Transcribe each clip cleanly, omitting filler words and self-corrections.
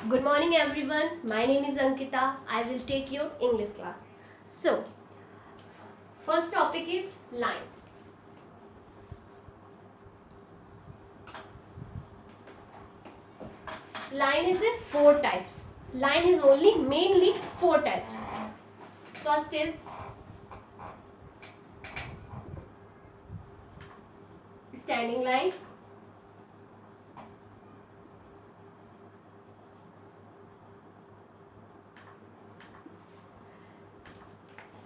Good morning everyone. My name is Ankita. I will take your English class. So, first topic is line. Line is in four types. Line is only mainly four types. First is standing line.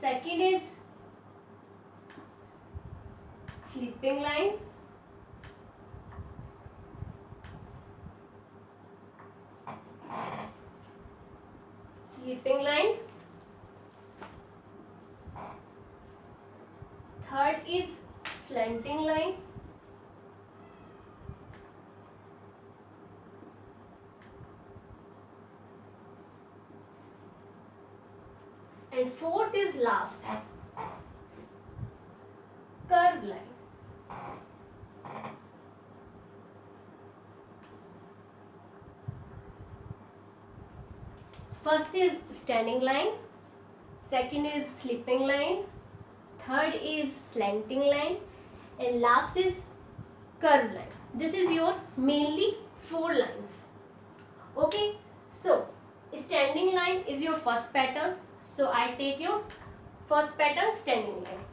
Second is sleeping line. Sleeping line. Third is slanting line. And fourth is last, curved line. First is standing line, second is sleeping line, third is slanting line, and last is curved line. This is your mainly four lines. Okay, so standing line is your first pattern. So I take your first pattern, standing line.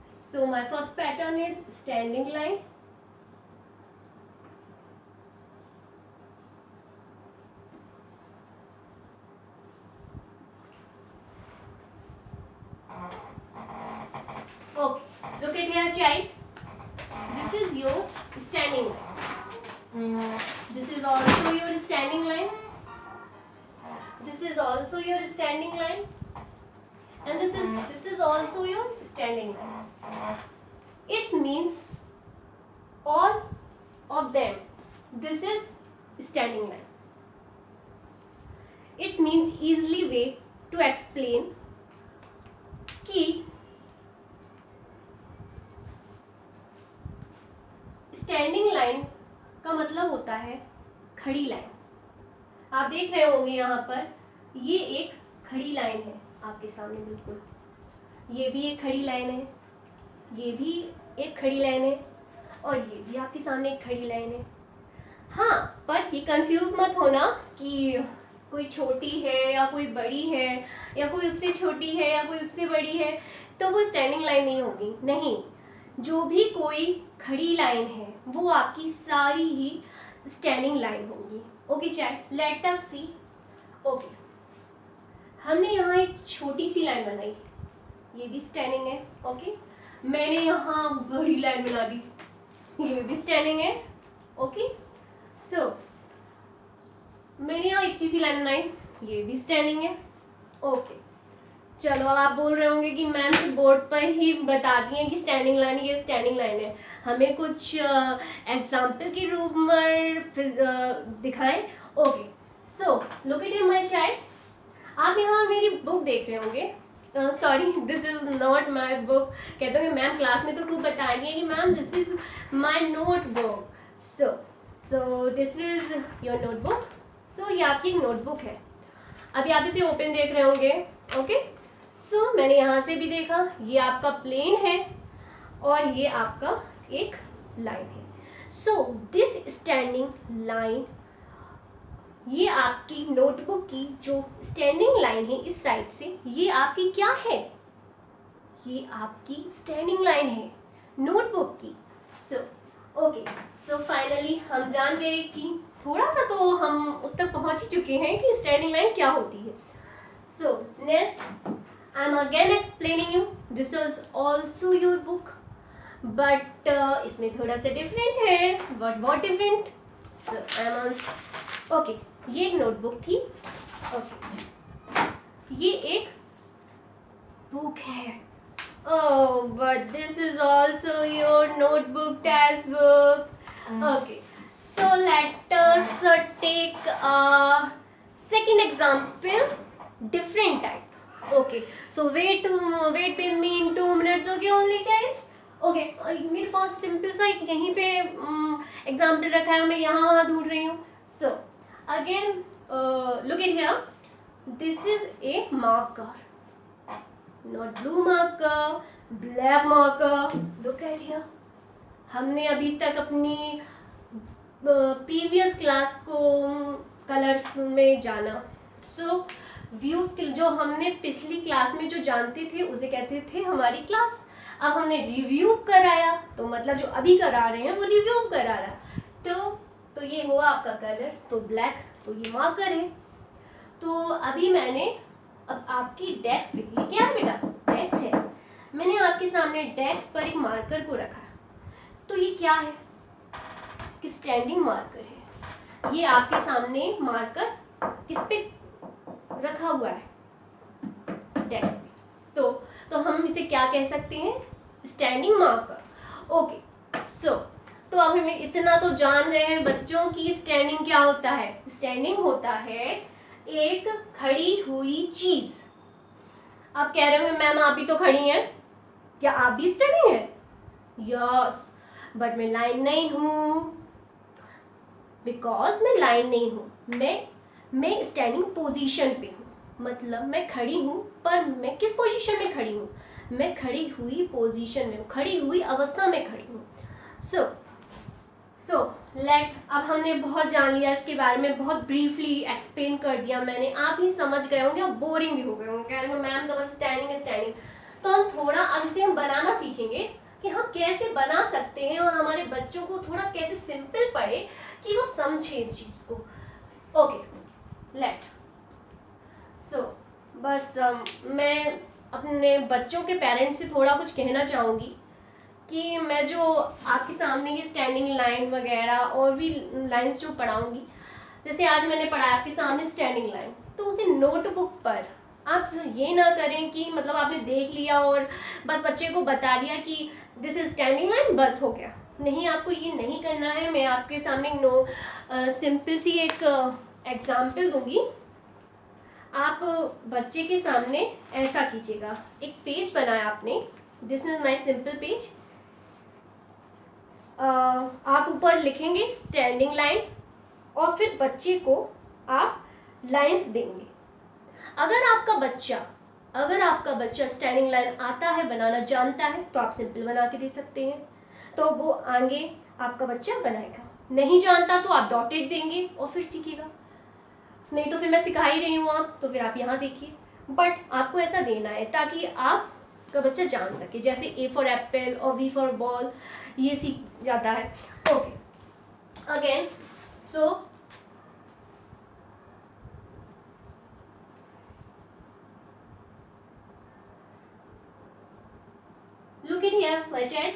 So my first pattern is standing line. Okay, look at here child. This is your standing line. This is also your standing line. This is also your standing line. And this is also your standing line. It means all of them. This is standing line. It means easily way to explain कि standing line का मतलब होता है खड़ी line. आप देख रहे होंगे यहाँ पर ये एक खड़ी लाइन है आपके सामने. बिल्कुल ये भी एक खड़ी लाइन है, ये भी एक खड़ी लाइन है और ये भी आपके सामने एक खड़ी लाइन है. हाँ, पर ये कंफ्यूज मत होना कि कोई छोटी है या कोई बड़ी है या कोई उससे छोटी है या कोई उससे बड़ी है तो वो स्टैंडिंग लाइन नहीं होगी. नहीं, जो भी कोई खड़ी लाइन है वो आपकी सारी ही स्टैंडिंग लाइन होगी. ओके चाइल्ड, लेट अस सी. ओके, हमने यहाँ एक छोटी सी लाइन बनाई, ये भी स्टैंडिंग है. ओके, मैंने यहाँ बड़ी लाइन बना दी, ये भी स्टैंडिंग है. ओके, सो मैंने यहाँ इतनी सी लाइन बनाई, ये भी स्टैंडिंग है. ओके, चलो अब आप बोल रहे होंगे कि मैम बोर्ड पर ही बताती हैं कि स्टैंडिंग लाइन ये स्टैंडिंग लाइन है, हमें कुछ एग्जाम्पल के रूप में दिखाएं. Okay, so look at my child. आप यहाँ मेरी बुक देख रहे होंगे. Sorry, this is not my book. कहते होंगे मैम क्लास में तो खूब बताएंगे कि ma'am this is my notebook. So this is your notebook. So ये आपकी एक नोटबुक है. अभी आप इसे ओपन देख रहे होंगे. ओके, सो मैंने यहाँ से भी देखा, ये आपका प्लेन है और ये आपका एक लाइन है. सो दिस स्टैंडिंग लाइन, ये आपकी नोटबुक की जो स्टैंडिंग लाइन है इस साइड से, ये आपकी क्या है? ये आपकी स्टैंडिंग लाइन है नोटबुक की. सो ओके, सो फाइनली हम जान गए कि थोड़ा सा तो हम उस तक पहुंच ही चुके हैं कि स्टैंडिंग लाइन क्या होती है. So next I am again explaining you. This is also your book but इसमें थोड़ा सा डिफरेंट है. What different? So I am okay, ये एक नोटबुक थी. ओके, ये एक बुक है. Oh, but this is also your notebook, textbook. Okay, so let us second example, different type. Okay, so wait with me in 2 minutes. Okay, only child. Okay मेरे पास simple सा यहीं पे example रखा है, मैं यहाँ वहाँ ढूंढ रही हूँ. So again look in here, this is a marker, not blue marker, black marker. Look at here, हमने अभी तक अपनी प्रीवियस क्लास को कलर्स में जाना. सो व्यू जो हमने पिछली क्लास में जो जानते थे उसे कहते थे हमारी क्लास. अब हमने रिव्यू कराया, तो मतलब जो अभी करा रहे हैं वो रिव्यू करा रहा. तो ये हुआ आपका कलर, तो ब्लैक, तो ये मार्कर है. तो अभी मैंने अब आपकी डेस्क पे, ये क्या है बेटा? डेस्क है. मैंने आपके सामने डेस्क पर एक मार्कर को रखा. तो ये क्या है? कि स्टैंडिंग मार्कर है. ये आपके सामने मार्कर किस पे रखा हुआ है? डेस्क पे. तो हम इसे क्या कह सकते हैं? Standing marker. ओके, सो तो अब हमें इतना तो जान गए हैं बच्चों की स्टैंडिंग क्या होता है. स्टैंडिंग होता है एक खड़ी हुई चीज. आप कह रहे हो मैम आप भी तो खड़ी हैं, क्या आप भी स्टैंडिंग हैं? यस, बट मैं लाइन नहीं हूं, बिकॉज मैं लाइन नहीं हूं, मैं स्टैंडिंग पोजीशन पे हूं. मतलब मैं खड़ी हूं, पर मैं किस पोजीशन में खड़ी हूं? मैं खड़ी हुई पोजीशन में हूं, खड़ी हुई अवस्था में खड़ी हूं. सो लेट, अब हमने बहुत जान लिया इसके बारे में, बहुत ब्रीफली एक्सप्लेन कर दिया मैंने. आप ही समझ गए होंगे और बोरिंग भी हो गए होंगे, कह रहे होंगे मैम तो बस स्टैंडिंग. तो हम थोड़ा अब इसे हम बनाना सीखेंगे कि हम कैसे बना सकते हैं और हमारे बच्चों को थोड़ा कैसे सिंपल पड़े कि वो समझे इस चीज को. ओके लेट, सो बस मैं अपने बच्चों के पेरेंट्स से थोड़ा कुछ कहना चाहूँगी कि मैं जो आपके सामने ये स्टैंडिंग लाइन वगैरह और भी लाइंस जो पढ़ाऊँगी, जैसे आज मैंने पढ़ाया आपके सामने स्टैंडिंग लाइन, तो उसे नोटबुक पर आप ये ना करें कि मतलब आपने देख लिया और बस बच्चे को बता दिया कि दिस इज स्टैंडिंग लाइन, बस हो गया. नहीं, आपको ये नहीं करना है. मैं आपके सामने सिंपल सी एक एग्जाम्पल दूंगी. आप बच्चे के सामने ऐसा कीजिएगा, एक पेज बनाया आपने, this is my simple page. आप ऊपर लिखेंगे स्टैंडिंग लाइन और फिर बच्चे को आप लाइंस देंगे. अगर आपका बच्चा स्टैंडिंग लाइन आता है, बनाना जानता है, तो आप सिंपल बना के दे सकते हैं, तो वो आगे आपका बच्चा बनाएगा. नहीं जानता तो आप डॉटेड देंगे और फिर सीखेगा. नहीं तो फिर मैं सिखा ही रही हूँ आप, तो फिर आप यहाँ देखिए. बट आपको ऐसा देना है ताकि आपका बच्चा जान सके, जैसे ए फॉर एप्पल और वी फॉर बॉल, ये सीख जाता है. Okay again, so look at here my child.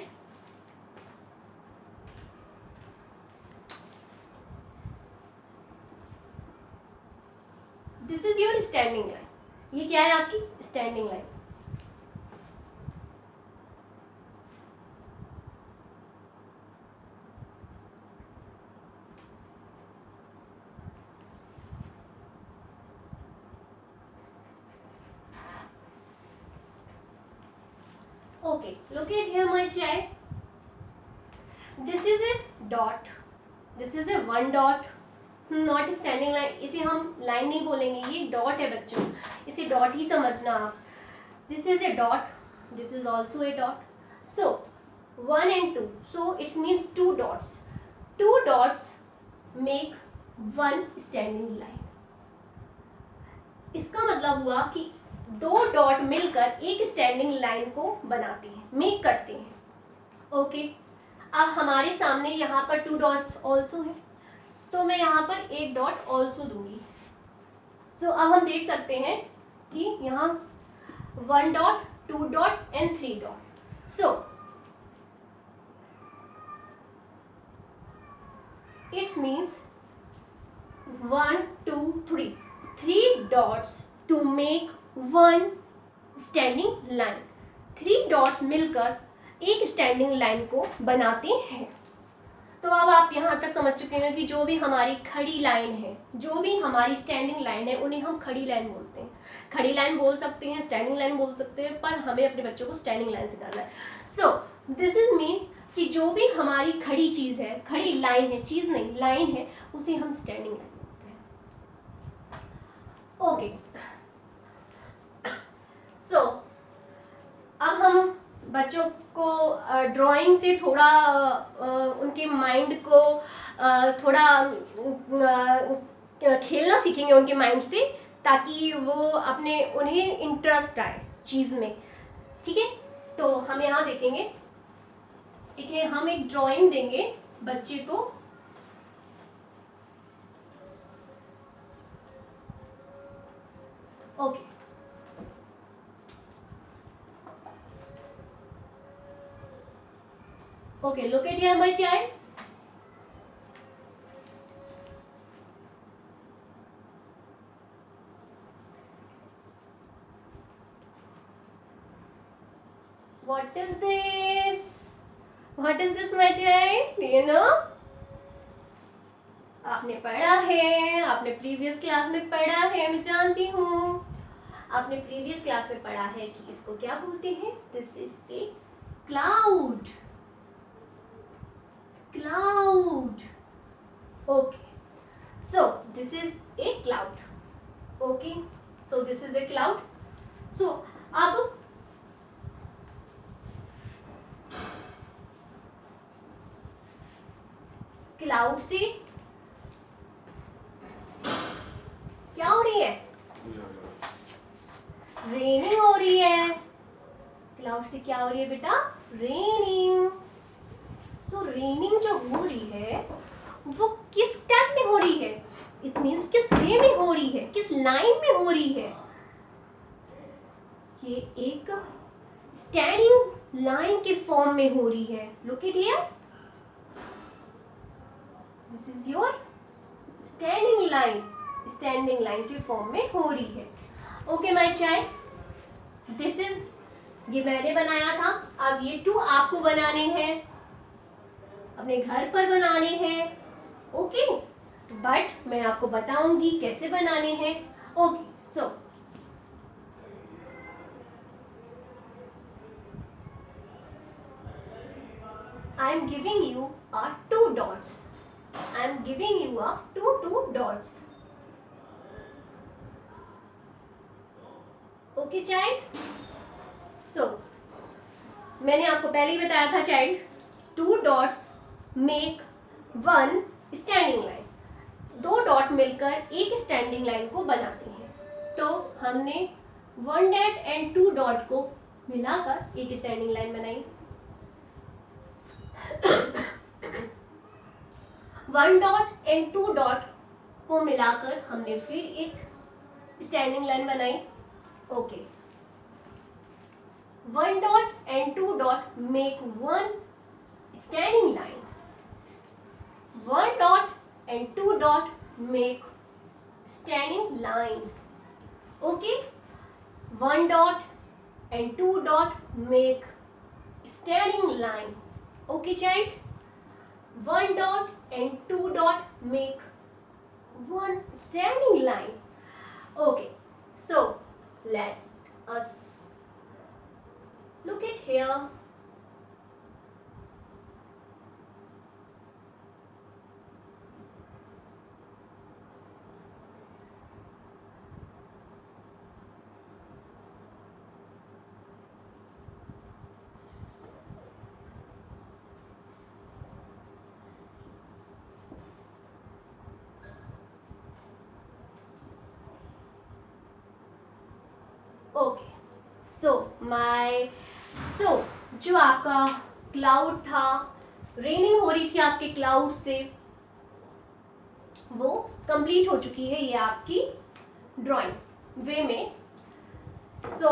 This is your standing line. ये क्या है आपकी standing line. Okay, look at here my child. This is a dot. This is a one dot. Not standing line. इसे हम line नहीं बोलेंगे, ये dot है बच्चों, इसे डॉट ही समझना आप. This is a dot, this is also a dot. So 1 and 2, so it means 2 dots. 2 dots make 1 standing line. इसका मतलब हुआ कि 2 डॉट मिलकर एक स्टैंडिंग लाइन को बनाते हैं, मेक करते हैं. ओके, अब हमारे सामने यहाँ पर 2 डॉट्स ऑल्सो है, तो मैं यहाँ पर एक डॉट ऑल्सो दूंगी. सो अब हम देख सकते हैं कि यहाँ 1 dot, 2 dot and 3 dot. So it's means 1 2 3 dots to make 1 standing line. 3 dots मिलकर एक स्टैंडिंग लाइन को बनाते हैं. तो अब आप यहाँ तक समझ चुके हैं कि जो भी हमारी खड़ी लाइन है, जो भी हमारी स्टैंडिंग लाइन है, उन्हें हम खड़ी लाइन बोलते हैं। खड़ी लाइन बोल सकते हैं, स्टैंडिंग लाइन बोल सकते हैं, पर हमें अपने बच्चों को स्टैंडिंग लाइन सिखाना है। सो दिस इज मीन्स कि जो भी हमारी खड़ी चीज़ है, खड़ी लाइन है, चीज़ नहीं लाइन है, उसे हम स्टैंडिंग लाइन बोलते हैं। ओके, सो अब हम बच्चों को ड्राइंग से थोड़ा उनके माइंड को थोड़ा खेलना सीखेंगे उनके माइंड से, ताकि वो अपने उन्हें इंटरेस्ट आए चीज़ में। ठीक है, तो हम यहाँ देखेंगे, ठीक है, हम एक ड्राइंग देंगे बच्चे को। Okay, okay, look at here my child. What is this? What is this my child? Do you know? आपने पढ़ा है, आपने प्रीवियस क्लास में पढ़ा है, मैं जानती हूँ आपने प्रीवियस क्लास में पढ़ा है कि इसको क्या बोलते हैं। This is a cloud. Cloud. Okay, so this is a cloud. Okay, so this is a cloud. So अब क्लाउड से क्या हो रही है? रेनिंग हो रही है। क्लाउड से क्या हो रही है बेटा? रेनिंग। सो रेनिंग जो हो रही है वो किस टाइप में हो रही है? इट मीन्स किस वे में हो रही है, किस लाइन में हो रही है? ये एक स्टैंडिंग लाइन के फॉर्म में हो रही है। Look it here, this is your standing line. Standing line के फॉर्म में हो रही है। Okay my child, this is, ये मैंने बनाया था। अब ये टू आपको बनाने हैं, अपने घर पर बनाने हैं। ओके, बट मैं आपको बताऊंगी कैसे बनाने हैं। Okay, so I am giving you a two dots. I am giving you a two dots. Okay child? So मैंने आपको पहले ही बताया था child, to dots make one standing line. दो डॉट मिलकर एक स्टैंडिंग लाइन को बनाते हैं। तो हमने one dot and to dot को मिलाकर एक स्टैंडिंग लाइन बनाई। One dot and to dot को मिलाकर हमने फिर एक स्टैंडिंग लाइन बनाई। Okay, one dot and to dot make one standing line. One dot and to dot make standing line. Okay, one dot and to dot make standing line. Okay child, one dot and two dot make one standing line. Okay, so let us look at here. Okay, so जो आपका cloud था, raining हो रही थी आपके cloud से, वो complete हो चुकी है ये आपकी ड्राइंग वे में। सो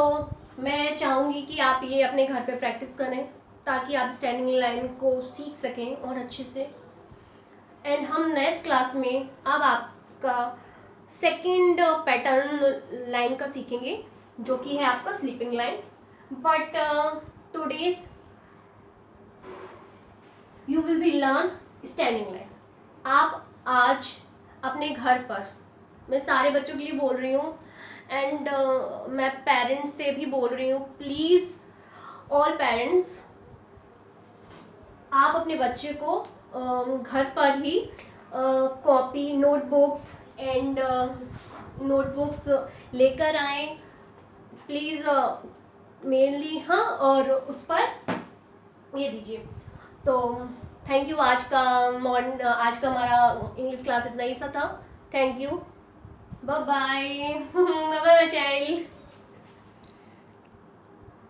मैं चाहूँगी कि आप ये अपने घर पे प्रैक्टिस करें ताकि आप स्टैंडिंग लाइन को सीख सकें और अच्छे से। एंड हम नेक्स्ट क्लास में अब आपका सेकंड पैटर्न लाइन का सीखेंगे, जो कि है आपका sleeping line. But today's you will be learn standing line. आप आज अपने घर पर, मैं सारे बच्चों के लिए बोल रही हूँ एंड मैं पेरेंट्स से भी बोल रही हूँ, प्लीज़ ऑल पेरेंट्स, आप अपने बच्चे को घर पर ही कॉपी, नोटबुक्स लेकर आएँ प्लीज़, मेनली। हाँ, और उस पर ये दीजिए। तो थैंक यू। आज का हमारा इंग्लिश क्लास इतना ही सा था। Thank you, bye bye. Bye bye child.